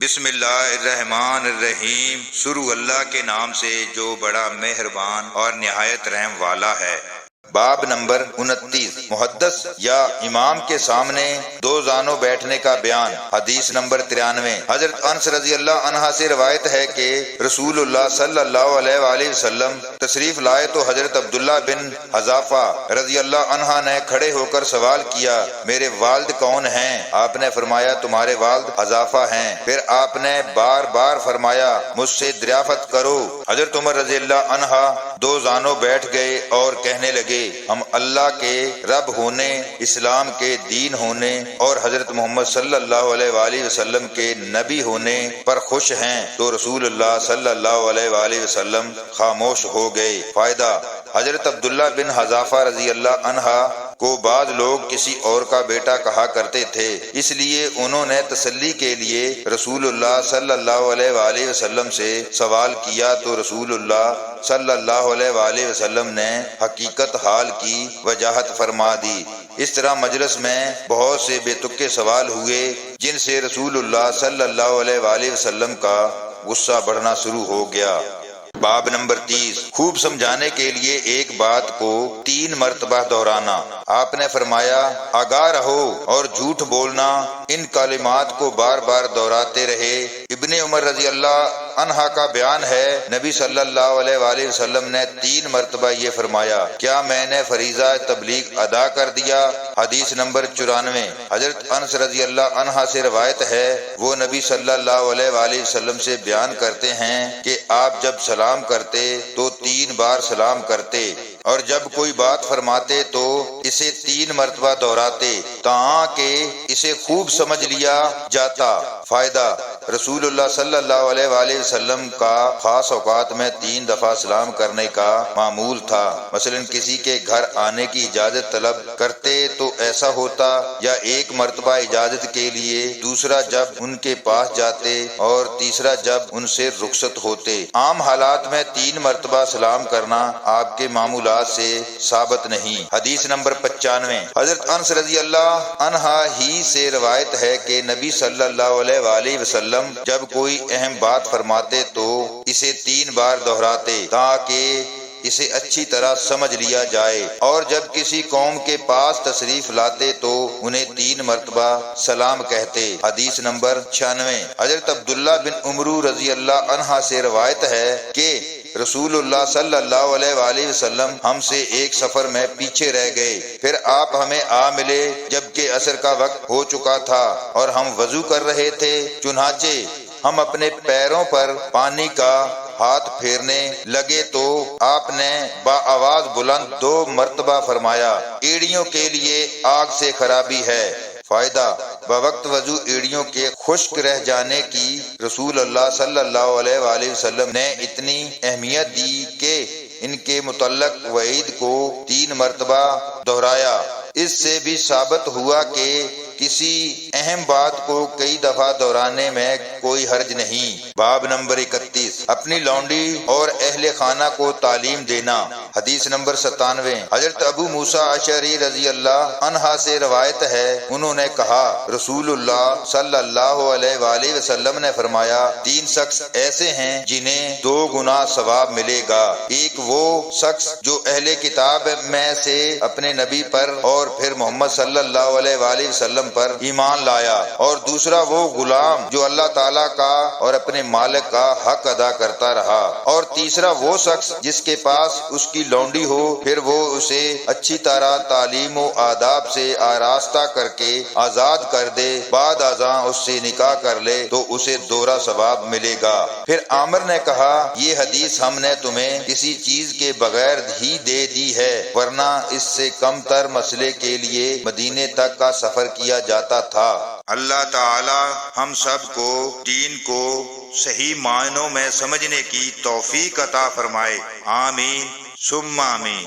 بسم اللہ الرحمن الرحیم، شروع اللہ کے نام سے جو بڑا مہربان اور نہایت رحم والا ہے۔ باب نمبر 29، محدث یا امام کے سامنے دو زانوں بیٹھنے کا بیان۔ حدیث نمبر 93، حضرت انس رضی اللہ عنہ سے روایت ہے کہ رسول اللہ صلی اللہ علیہ وآلہ وسلم تشریف لائے تو حضرت عبداللہ بن حذافہ رضی اللہ عنہ نے کھڑے ہو کر سوال کیا، میرے والد کون ہیں؟ آپ نے فرمایا تمہارے والد حذافہ ہیں۔ پھر آپ نے بار بار فرمایا مجھ سے دریافت کرو۔ حضرت عمر رضی اللہ عنہ دو زانوں بیٹھ گئے اور کہنے لگے ہم اللہ کے رب ہونے، اسلام کے دین ہونے اور حضرت محمد صلی اللہ علیہ وآلہ وسلم کے نبی ہونے پر خوش ہیں۔ تو رسول اللہ صلی اللہ علیہ وآلہ وسلم خاموش ہو گئے۔ فائدہ: حضرت عبداللہ بن حذافہ رضی اللہ عنہ کو بعض لوگ کسی اور کا بیٹا کہا کرتے تھے، اس لیے انہوں نے تسلی کے لیے رسول اللہ صلی اللہ علیہ وآلہ وسلم سے سوال کیا تو رسول اللہ صلی اللہ علیہ وآلہ وسلم نے حقیقت حال کی وضاحت فرما دی۔ اس طرح مجلس میں بہت سے بے تکے سوال ہوئے جن سے رسول اللہ صلی اللہ علیہ وآلہ وسلم کا غصہ بڑھنا شروع ہو گیا۔ باب نمبر 30، خوب سمجھانے کے لیے ایک بات کو 3 مرتبہ دہرانا۔ آپ نے فرمایا آگاہ رہو اور جھوٹ بولنا۔ ان کلمات کو بار بار دہراتے رہے۔ ابن عمر رضی اللہ عنہ کا بیان ہے نبی صلی اللہ علیہ وآلہ وسلم نے 3 مرتبہ یہ فرمایا، کیا میں نے فریضہ تبلیغ ادا کر دیا؟ حدیث نمبر 94، حضرت انس رضی اللہ عنہ سے روایت ہے وہ نبی صلی اللہ علیہ وآلہ وسلم سے بیان کرتے ہیں کہ آپ جب سلام کرتے تو 3 بار سلام کرتے اور جب کوئی بات فرماتے تو اسے 3 مرتبہ دہراتے تاکہ اسے خوب سمجھ لیا جاتا۔ فائدہ: رسول اللہ صلی اللہ علیہ وآلہ وسلم کا خاص اوقات میں 3 دفعہ سلام کرنے کا معمول تھا۔ مثلا کسی کے گھر آنے کی اجازت طلب کرتے تو ایسا ہوتا، یا ایک مرتبہ اجازت کے لیے، دوسرا جب ان کے پاس جاتے اور تیسرا جب ان سے رخصت ہوتے۔ عام حالات میں 3 مرتبہ سلام کرنا آپ کے معمولات سے ثابت نہیں۔ حدیث نمبر 95، حضرت انس رضی اللہ عنہ ہی سے روایت ہے کہ نبی صلی اللہ علیہ وآلہ وسلم جب کوئی اہم بات فرماتے تو اسے 3 بار دہراتے تاکہ اسے اچھی طرح سمجھ لیا جائے، اور جب کسی قوم کے پاس تشریف لاتے تو انہیں 3 مرتبہ سلام کہتے۔ حدیث نمبر 96، حضرت عبداللہ بن عمرو رضی اللہ عنہ سے روایت ہے کہ رسول اللہ صلی اللہ علیہ وآلہ وسلم ہم سے ایک سفر میں پیچھے رہ گئے، پھر آپ ہمیں آ ملے جبکہ عصر کا وقت ہو چکا تھا اور ہم وضو کر رہے تھے، چنانچہ ہم اپنے پیروں پر پانی کا ہاتھ پھیرنے لگے تو آپ نے بآواز بلند 2 مرتبہ فرمایا ایڑیوں کے لیے آگ سے خرابی ہے۔ فائدہ: بوقت وضو ایڑیوں کے خشک رہ جانے کی رسول اللہ صلی اللہ علیہ وآلہ وسلم نے اتنی اہمیت دی کہ ان کے متعلق وعید کو 3 مرتبہ دہرایا۔ اس سے بھی ثابت ہوا کہ کسی اہم بات کو کئی دفعہ دہرانے میں کوئی حرج نہیں۔ باب نمبر 31، اپنی لونڈی اور اہل خانہ کو تعلیم دینا۔ حدیث نمبر 97، حضرت ابو موسیٰ اشعری رضی اللہ عنہ سے روایت ہے انہوں نے کہا رسول اللہ صلی اللہ علیہ وآلہ وسلم نے فرمایا 3 شخص ایسے ہیں جنہیں 2 گنا ثواب ملے گا، ایک وہ شخص جو اہل کتاب میں سے اپنے نبی پر اور پھر محمد صلی اللہ علیہ وآلہ وسلم پر ایمان لایا، اور دوسرا وہ غلام جو اللہ تعالیٰ کا اور اپنے مالک کا حق ادا کرتا رہا، اور تیسرا وہ شخص جس کے پاس اس کی لونڈی ہو پھر وہ اسے اچھی طرح تعلیم و آداب سے آراستہ کر کے آزاد کر دے، بعد ازاں اس سے نکاح کر لے تو اسے دوہرا ثواب ملے گا۔ پھر عامر نے کہا یہ حدیث ہم نے تمہیں کسی چیز کے بغیر ہی دے دی ہے، ورنہ اس سے کم تر مسئلے کے لیے مدینے تک کا سفر کیا جاتا تھا۔ اللہ تعالی ہم سب کو دین کو صحیح معنوں میں سمجھنے کی توفیق عطا فرمائے، آمین ثم آمین۔